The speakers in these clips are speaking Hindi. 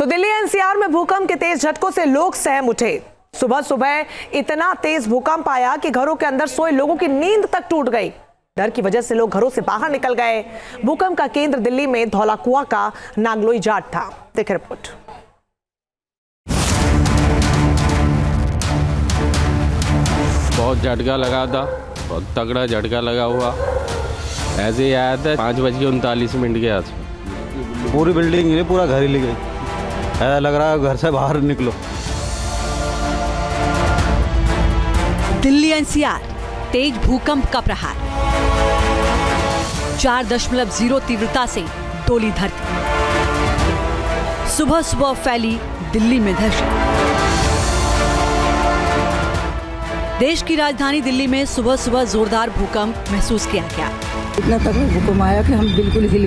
तो दिल्ली एनसीआर में भूकंप के तेज झटकों से लोग सहम उठे। सुबह सुबह इतना तेज भूकंप आया कि घरों के अंदर सोए लोगों की नींद तक टूट गई। डर की वजह से लोग घरों से बाहर निकल गए। भूकंप का केंद्र दिल्ली में धौलाकुआं का नागलोई जाट था। देखिए रिपोर्ट। बहुत झटका लगा था, बहुत तगड़ा झटका लगा हुआ। ऐसे ही आया था 5:39 के आसपास। पूरी बिल्डिंग गिरी, पूरा घर हिल गई। ऐसा लग रहा है घर से बाहर निकलो। दिल्ली एनसीआर, तेज भूकंप का प्रहार। 4.0 तीव्रता से डोली धरती। सुबह सुबह फैली दिल्ली में दहशत। देश की राजधानी दिल्ली में सुबह सुबह जोरदार भूकंप महसूस किया गया। इतना तगड़ा भूकंप आया कि हम बिल्कुल हिल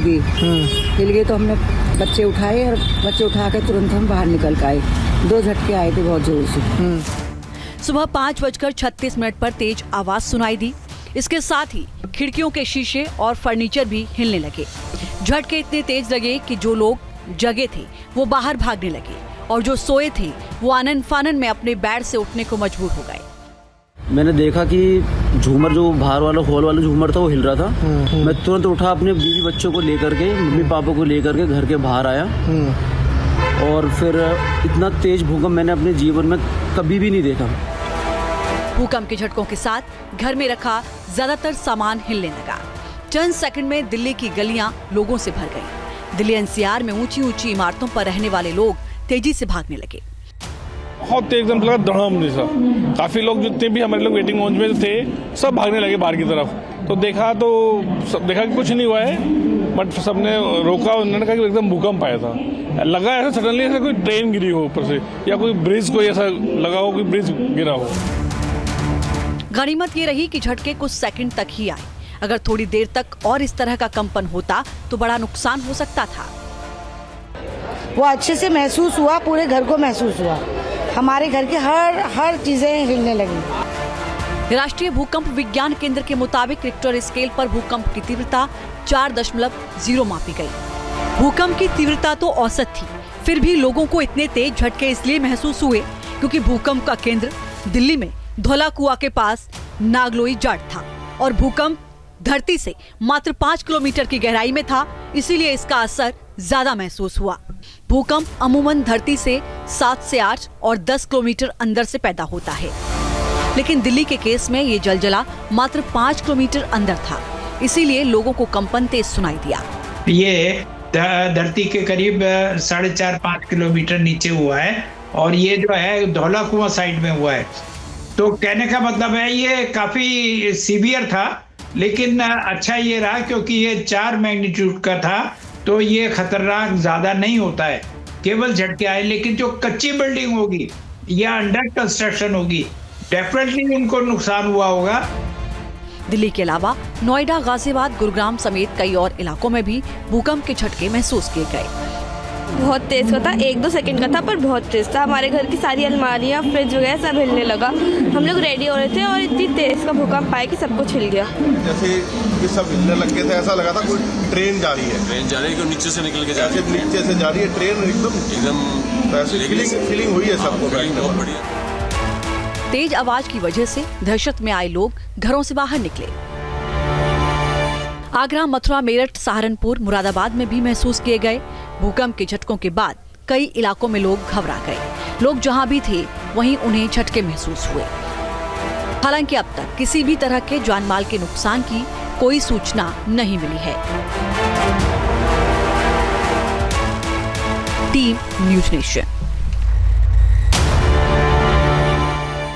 गए तो हमने बच्चे उठाए और बच्चे उठा के तुरंत हम बाहर निकल के आए। 2 झटके आए थे बहुत जोर से। सुबह 5:36 पर तेज आवाज सुनाई दी। इसके साथ ही खिड़कियों के शीशे और फर्नीचर भी हिलने लगे। झटके इतने तेज लगे कि जो लोग जगे थे वो बाहर भागने लगे और जो सोए थे वो आनन फानन में अपने बेड से उठने को मजबूर हो गए। मैंने देखा कि झूमर जो बाहर वाला हॉल वाला झूमर था वो हिल रहा था। मैं तुरंत उठा, अपने बीवी बच्चों को लेकर के, मम्मी पापा को लेकर के घर के बाहर आया। और फिर इतना तेज भूकंप मैंने अपने जीवन में कभी भी नहीं देखा। भूकंप के झटकों के साथ घर में रखा ज्यादातर सामान हिलने लगा। चंद सेकंड में दिल्ली की गलियां लोगों से भर गईं। दिल्ली एनसीआर में ऊंची ऊंची इमारतों पर रहने वाले लोग तेजी से भागने लगे। बहुत तेज एकदम लगा धड़ाम जैसा। काफी लोग जितने भी हमारे लोग वेटिंग लॉन्ज में थे सब भागने लगे बाहर की तरफ। तो देखा कि कुछ नहीं हुआ है, बट सबने रोका। उन्होंने कहा कि एकदम भूकंप आया था। लगा ऐसा सडनली ऐसा कोई ट्रेन गिरी हो ऊपर से या कोई ब्रिज, कोई ऐसा लगा हो, कोई ब्रिज गिरा हो। गनीमत ये रही कि झटके कुछ सेकंड तक ही आए। अगर थोड़ी देर तक और इस तरह का कंपन होता तो बड़ा नुकसान हो सकता था। वो अच्छे से महसूस हुआ, पूरे घर को महसूस हुआ। हमारे घर की हर चीजें हिलने लगी। राष्ट्रीय भूकंप विज्ञान केंद्र के मुताबिक रिक्टर स्केल पर भूकंप की तीव्रता 4.0 मापी गई। भूकंप की तीव्रता तो औसत थी, फिर भी लोगों को इतने तेज झटके इसलिए महसूस हुए क्योंकि भूकंप का केंद्र दिल्ली में धौलाकुआं के पास नागलोई जाट था और भूकंप धरती से मात्र 5 किलोमीटर की गहराई में था, इसीलिए इसका असर ज्यादा महसूस हुआ। भूकंप अमूमन धरती से 7 से 8 और 10 किलोमीटर अंदर से पैदा होता है, लेकिन दिल्ली के केस में ये जलजला मात्र 5 किलोमीटर अंदर था, इसीलिए लोगों को कंपन तेज सुनाई दिया। ये धरती के करीब 4.5-5 किलोमीटर नीचे हुआ है और ये जो है धौलाकुआं साइड में हुआ है। तो कहने का मतलब है ये काफी सीवियर था, लेकिन अच्छा ये रहा क्योंकि ये 4 मैग्नीट्यूड का था, तो ये खतरनाक ज्यादा नहीं होता है। केवल झटके आए, लेकिन जो कच्ची बिल्डिंग होगी या अंडर कंस्ट्रक्शन होगी, डेफिनेटली उनको नुकसान हुआ होगा। दिल्ली के अलावा नोएडा, गाजियाबाद, गुरुग्राम समेत कई और इलाकों में भी भूकंप के झटके महसूस किए गए। बहुत तेज का था, 1-2 सेकंड का था, पर बहुत तेज था। हमारे घर की सारी अलमारियां, फ्रिज वगैरह सब हिलने लगा। हम लोग रेडी हो रहे थे और इतनी तेज का भूकंप आया कि सब कुछ हिल गया। जैसे कि सब हिलने लग गए थे, ऐसा लगा था कोई ट्रेन जा रही है। ट्रेन जा रही है, नीचे से निकल के जा रही है। नीचे से जा रही है ट्रेन, एकदम ऐसी फीलिंग हुई है सबको। बहुत बढ़िया। तेज आवाज की वजह से दहशत में आए लोग घरों से बाहर निकले। आगरा, मथुरा, मेरठ, सहारनपुर, मुरादाबाद में भी महसूस किए गए। भूकंप के झटकों के बाद कई इलाकों में लोग घबरा गए। लोग जहां भी थे वहीं उन्हें झटके महसूस हुए। हालांकि अब तक किसी भी तरह के जानमाल के नुकसान की कोई सूचना नहीं मिली है। Team news nation.